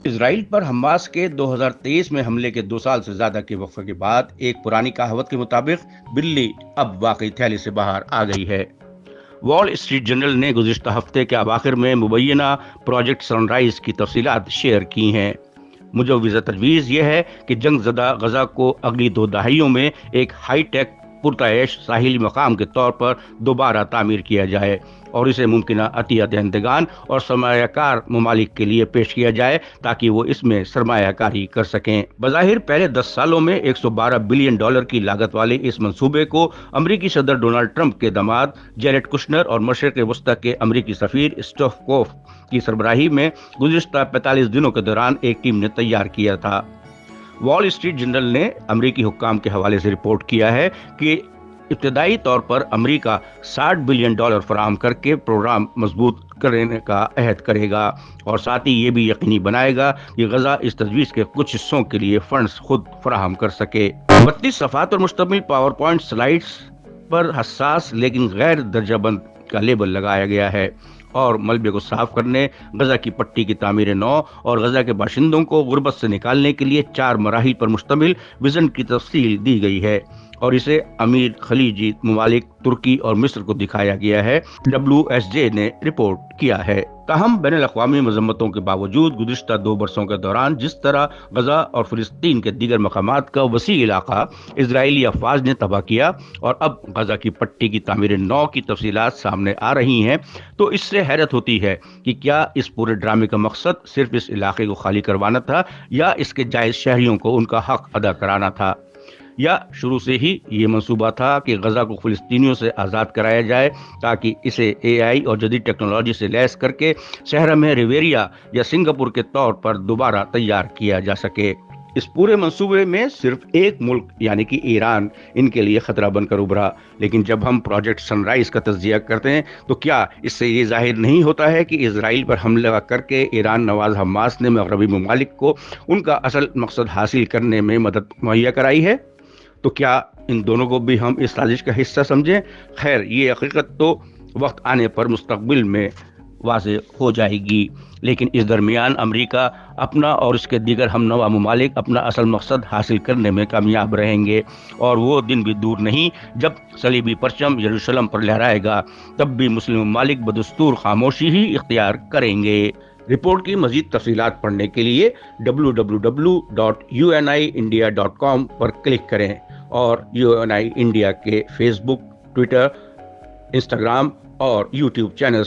اسرائیل پر Hamas کے 2023 میں حملے کے 2 سال سے زیادہ کے وقفے کے بعد ایک پرانی کہاوت کے مطابق بلی اب واقعی تھیلی سے باہر آ گئی ہے۔ وال اسٹریٹ جرنل نے گزشتہ ہفتے کے اواخر میں مبینہ پروجیکٹ سن رائز کی تفصیلات شیئر کی ہیں۔ مجوزہ تجویز یہ ہے کہ جنگ زدہ غزہ کو اگلی 2 دہائیوں میں ایک ہائی ٹیک پرتعیش ساحلی مقام کے طور پر دوبارہ تعمیر کیا جائے اور اسے ممکنہ عطیہ دہندگان اور سرمایہ کار ممالک کے لیے پیش کیا جائے تاکہ وہ اس میں سرمایہ کاری کر سکیں۔ بظاہر پہلے 10 سالوں میں $112 بلین کی لاگت والے اس منصوبے کو امریکی صدر ڈونلڈ ٹرمپ کے داماد جیریڈ کشنر اور مشرق وسطی کے امریکی سفیر اسٹیو وولف کی سربراہی میں گزشتہ 45 دنوں کے دوران ایک ٹیم نے تیار کیا تھا۔ وال اسٹریٹ جرنل نے امریکی حکام کے حوالے سے رپورٹ کیا ہے کہ ابتدائی طور پر امریکہ $60 بلین فراہم کر کے پروگرام مضبوط کرنے کا عہد کرے گا اور ساتھ ہی یہ بھی یقینی بنائے گا کہ غزہ اس تجویز کے کچھ حصوں کے لیے فنڈز خود فراہم کر سکے۔ 32 صفحات پر مشتمل پاور پوائنٹ سلائیڈز پر حساس لیکن غیر درجہ بند کا لیبل لگایا گیا ہے اور ملبے کو صاف کرنے، غزہ کی پٹی کی تعمیر نو اور غزہ کے باشندوں کو غربت سے نکالنے کے لیے 4 مراحل پر مشتمل وژن کی تفصیل دی گئی ہے اور اسے امیر خلیجی ممالک ترکی اور مصر کو دکھایا گیا ہے، WSJ نے رپورٹ کیا ہے۔ تاہم بین الاقوامی مذمتوں کے باوجود گزشتہ 2 برسوں کے دوران جس طرح غزہ اور فلسطین کے دیگر مقامات کا وسیع علاقہ اسرائیلی افواج نے تباہ کیا اور اب غزہ کی پٹی کی تعمیر نو کی تفصیلات سامنے آ رہی ہیں تو اس سے حیرت ہوتی ہے کہ کیا اس پورے ڈرامے کا مقصد صرف اس علاقے کو خالی کروانا تھا یا اس کے جائز شہریوں کو ان کا حق ادا کرانا تھا، یا شروع سے ہی یہ منصوبہ تھا کہ غزہ کو فلسطینیوں سے آزاد کرایا جائے تاکہ اسے AI اور جدید ٹیکنالوجی سے لیس کر کے صحرا میں ریویریا یا سنگاپور کے طور پر دوبارہ تیار کیا جا سکے۔ اس پورے منصوبے میں صرف ایک ملک یعنی کہ ایران ان کے لیے خطرہ بن کر ابھرا، لیکن جب ہم پروجیکٹ سن رائز کا تجزیہ کرتے ہیں تو کیا اس سے یہ ظاہر نہیں ہوتا ہے کہ اسرائیل پر حملہ کر کے ایران نواز حماس نے مغربی ممالک کو ان کا اصل مقصد حاصل کرنے میں مدد مہیا کرائی ہے؟ تو کیا ان دونوں کو بھی ہم اس سازش کا حصہ سمجھیں؟ خیر، یہ حقیقت تو وقت آنے پر مستقبل میں واضح ہو جائے گی، لیکن اس درمیان امریکہ اپنا اور اس کے دیگر ہم نوا ممالک اپنا اصل مقصد حاصل کرنے میں کامیاب رہیں گے اور وہ دن بھی دور نہیں جب صلیبی پرچم یروشلم پر لہرائے گا، تب بھی مسلم ممالک بدستور خاموشی ہی اختیار کریں گے۔ رپورٹ کی مزید تفصیلات پڑھنے کے لیے www.uniindia.com پر کلک کریں اور UNI انڈیا کے فیس بک، ٹویٹر، انسٹاگرام اور یوٹیوب چینلز